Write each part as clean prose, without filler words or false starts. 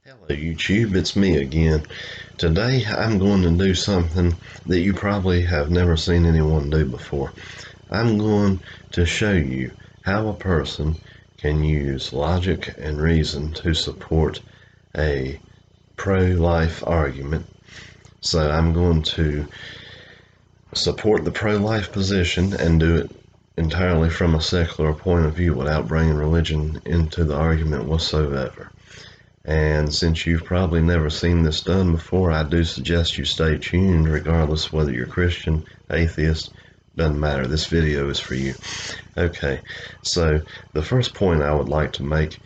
Hello YouTube, it's me again. Today I'm going to do something that you probably have never seen anyone do before. I'm going to show you how a person can use logic and reason to support a pro-life argument. So I'm going to support the pro-life position and do it entirely from a secular point of view without bringing religion into the argument whatsoever. And since you've probably never seen this done before, I do suggest you stay tuned regardless whether you're Christian, atheist, doesn't matter. This video is for you. Okay, so the first point I would like to make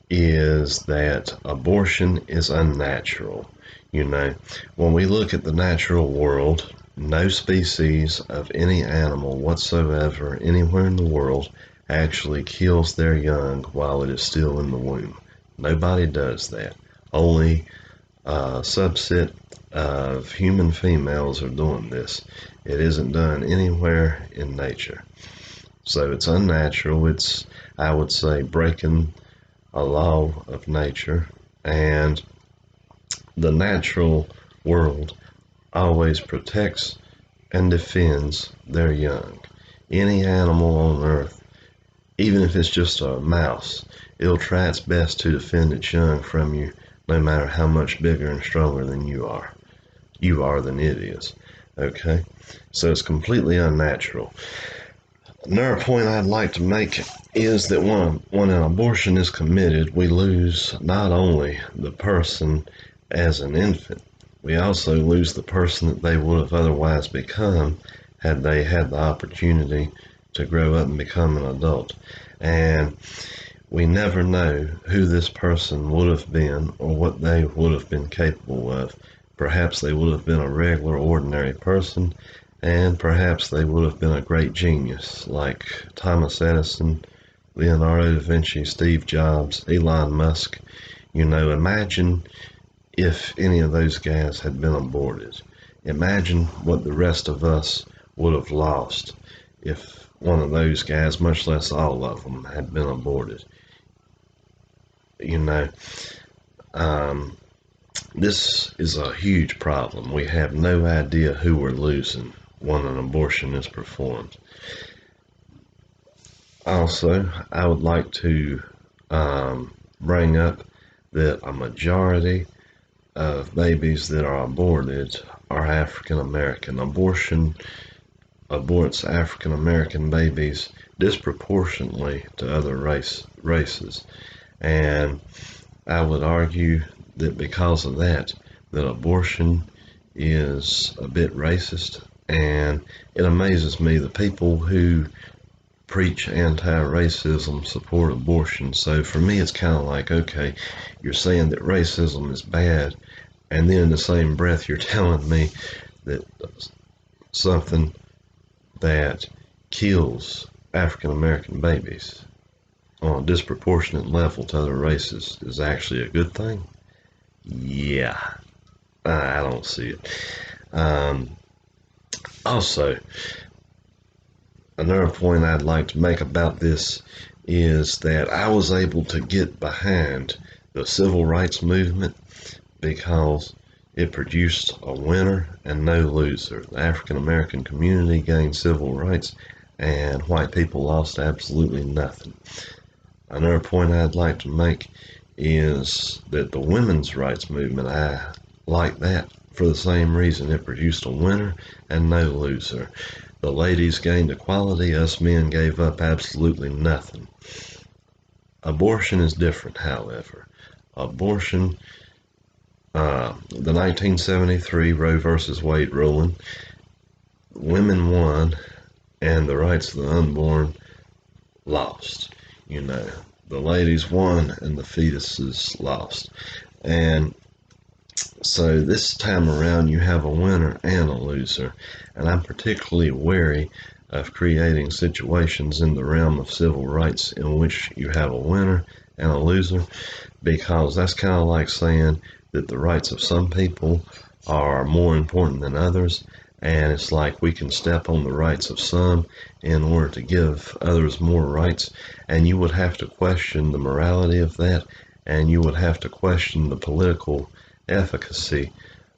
is that abortion is unnatural. You know, when we look at the natural world, no species of any animal whatsoever anywhere in the world actually kills their young while it is still in the womb. Nobody does that. Only a subset of human females are doing this. It isn't done anywhere in nature. So it's unnatural. It's, I would say, breaking a law of nature. And the natural world always protects and defends their young. Any animal on earth, even if it's just a mouse, it'll try its best to defend its young from you, no matter how much bigger and stronger than you are. You are than it is. Okay? So it's completely unnatural. Another point I'd like to make is that when an abortion is committed, we lose not only the person as an infant, we also lose the person that they would have otherwise become had they had the opportunity to grow up and become an adult. And we never know who this person would have been or what they would have been capable of. Perhaps they would have been a regular, ordinary person, and perhaps they would have been a great genius like Thomas Edison, Leonardo da Vinci, Steve Jobs, Elon Musk. You know, imagine if any of those guys had been aborted. Imagine what the rest of us would have lost if one of those guys, much less all of them, had been aborted. You know, um, this is a huge problem. We have no idea who we're losing when an abortion is performed. Also, I would like to bring up that a majority of babies that are aborted are African American. Abortion aborts African American babies disproportionately to other races. And I would argue that because of that, that abortion is a bit racist. And it amazes me the people who preach anti-racism support abortion. So for me, it's kind of like, okay, you're saying that racism is bad, and then in the same breath, you're telling me that something that kills African American babies on a disproportionate level to other races is actually a good thing. Yeah, I don't see it. Um, Also, another point I'd like to make about this is that I was able to get behind the civil rights movement because it produced a winner and no loser. The African American community gained civil rights and white people lost absolutely nothing. Another point I'd like to make is that the women's rights movement, I like that for the same reason. It produced a winner and no loser. The ladies gained equality, us men gave up absolutely nothing. Abortion is different, however. Abortion, the 1973 Roe versus Wade ruling, women won and the rights of the unborn lost. You know, the ladies won and the fetuses lost. And so this time around you have a winner and a loser. And I'm particularly wary of creating situations in the realm of civil rights in which you have a winner and a loser, because that's kind of like saying that the rights of some people are more important than others, and it's like we can step on the rights of some in order to give others more rights, and you would have to question the morality of that, and you would have to question the political efficacy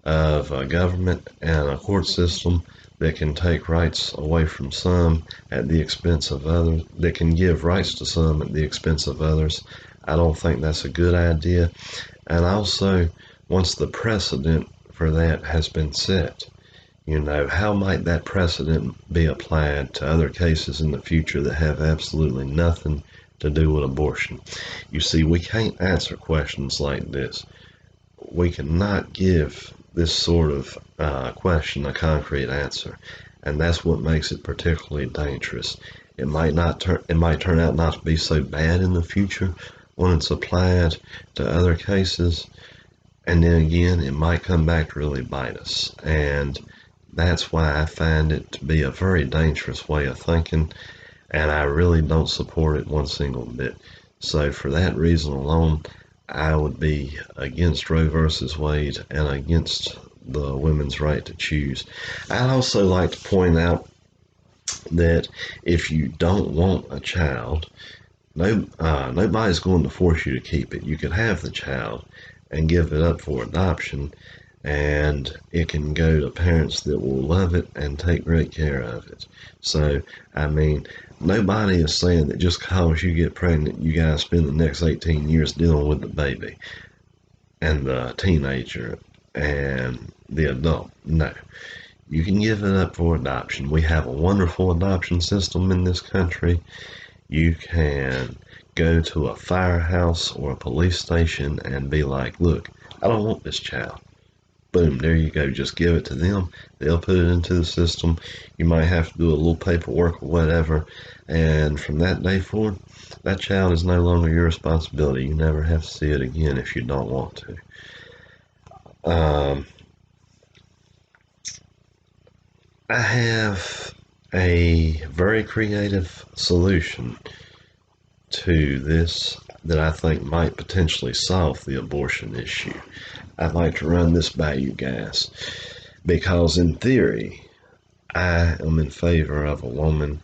of a government and a court system that can take rights away from some at the expense of others, that can give rights to some at the expense of others. I don't think that's a good idea. And also, once the precedent for that has been set, how might that precedent be applied to other cases in the future that have absolutely nothing to do with abortion? You see, we can't answer questions like this. We cannot give this sort of question a concrete answer, and that's what makes it particularly dangerous. It might turn out not to be so bad in the future when it's applied to other cases, and then again, it might come back to really bite us. And that's why I find it to be a very dangerous way of thinking, and I really don't support it one single bit. So for that reason alone, I would be against Roe versus Wade and against the women's right to choose. I'd also like to point out that if you don't want a child, nobody's going to force you to keep it. You could have the child and give it up for adoption, and it can go to parents that will love it and take great care of it. So, I mean, nobody is saying that just because you get pregnant, you gotta spend the next 18 years dealing with the baby and the teenager and the adult. No. You can give it up for adoption. We have a wonderful adoption system in this country. You can go to a firehouse or a police station and be like, look, I don't want this child. Boom, there you go. Just give it to them. They'll put it into the system. You might have to do a little paperwork or whatever. And from that day forward, that child is no longer your responsibility. You never have to see it again if you don't want to. I have a very creative solution to this that I think might potentially solve the abortion issue. I'd like to run this by you guys because, in theory, I am in favor of a woman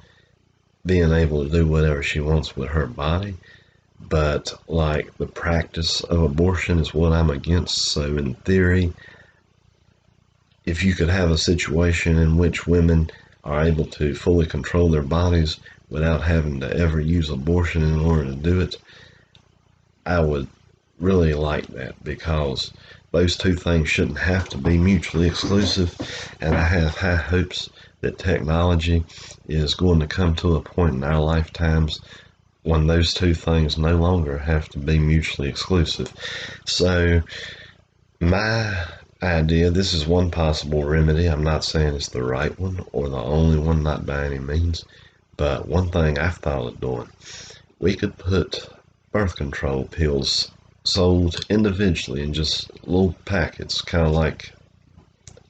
being able to do whatever she wants with her body, but like the practice of abortion is what I'm against. So, in theory, if you could have a situation in which women are able to fully control their bodies without having to ever use abortion in order to do it, I would really like that, because those two things shouldn't have to be mutually exclusive, and I have high hopes that technology is going to come to a point in our lifetimes when those two things no longer have to be mutually exclusive. So my idea, this is one possible remedy. I'm not saying it's the right one or the only one, not by any means, but one thing I've thought of doing, we could put birth control pills sold individually in just little packets, kind of like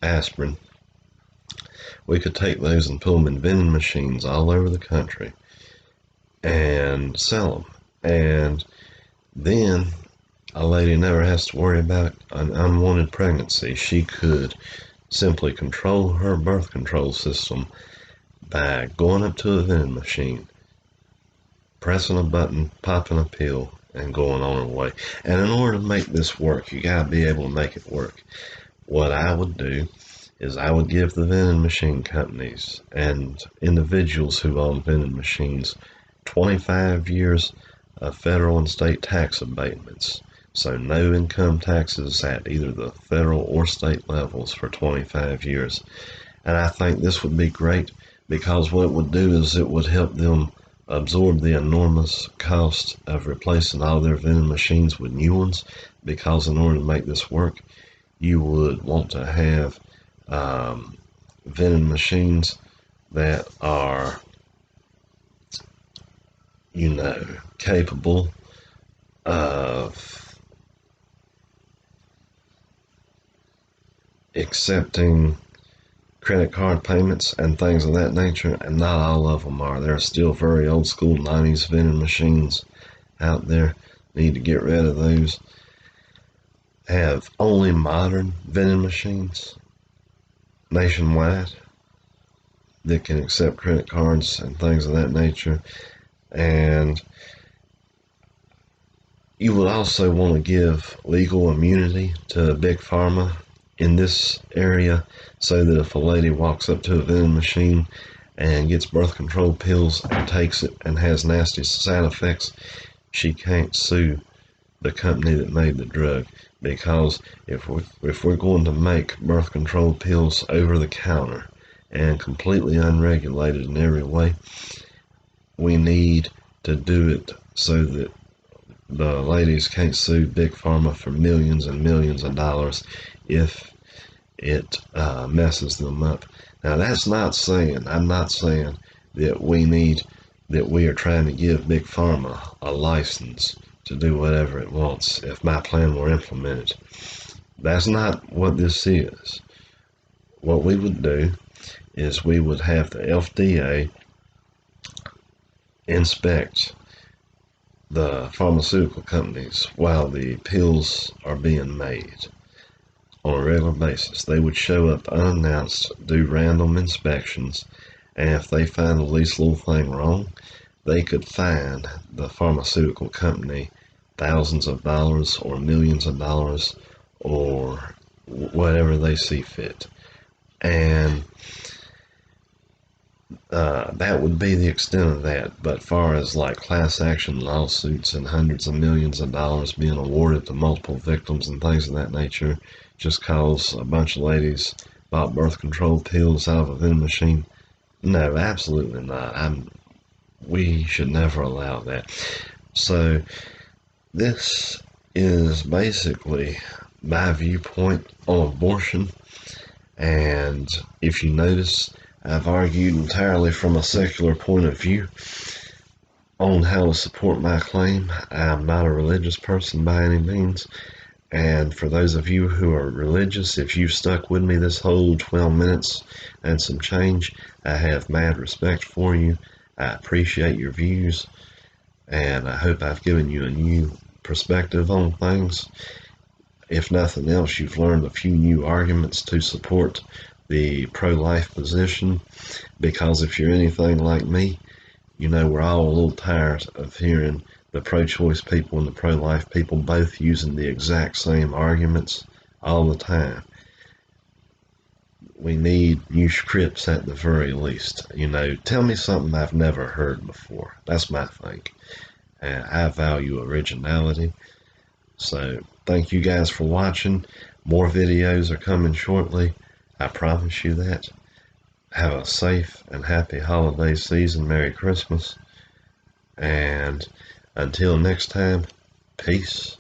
aspirin. We could take those and put them in vending machines all over the country and sell them. And then a lady never has to worry about an unwanted pregnancy. She could simply control her birth control system by going up to a vending machine, pressing a button, popping a pill, and going on her way. And in order to make this work, you gotta be able to make it work. What I would do is I would give the vending machine companies and individuals who own vending machines 25 years of federal and state tax abatements. So no income taxes at either the federal or state levels for 25 years. And I think this would be great, because what it would do is it would help them absorb the enormous cost of replacing all their vending machines with new ones, because in order to make this work, you would want to have vending machines that are, capable of accepting credit card payments and things of that nature, and not all of them are. There are still very old school 90s vending machines out there. Need to get rid of those. Have only modern vending machines nationwide that can accept credit cards and things of that nature. And You would also want to give legal immunity to Big Pharma in this area so that if a lady walks up to a vending machine and gets birth control pills and takes it and has nasty side effects, she can't sue the company that made the drug. Because if we're going to make birth control pills over the counter and completely unregulated in every way, we need to do it so that the ladies can't sue Big Pharma for millions and millions of dollars if it messes them up. Now, that's not saying, I'm not saying that we are trying to give Big Pharma a license to do whatever it wants if my plan were implemented. That's not what this is. What we would do is we would have the FDA inspect the pharmaceutical companies while the pills are being made on a regular basis. They would show up unannounced, do random inspections, and if they find the least little thing wrong, they could fine the pharmaceutical company thousands of dollars or millions of dollars or whatever they see fit. And that would be the extent of that. But far as like class action lawsuits and hundreds of millions of dollars being awarded to multiple victims and things of that nature just cause a bunch of ladies bought birth control pills out of a vending machine, no, absolutely not. We should never allow that. So this is basically my viewpoint on abortion. And if you notice, I've argued entirely from a secular point of view on how to support my claim. I'm not a religious person by any means. And for those of you who are religious, if you've stuck with me this whole 12 minutes and some change, I have mad respect for you. I appreciate your views, and I hope I've given you a new perspective on things. If nothing else, you've learned a few new arguments to support the pro-life position, because if you're anything like me, you know we're all a little tired of hearing the pro-choice people and the pro-life people both using the exact same arguments all the time. We need new scripts at the very least. Tell me something I've never heard before. That's my thing. And I value originality. So thank you guys for watching. More videos are coming shortly. I promise you that. Have a safe and happy holiday season. Merry Christmas. And until next time, peace.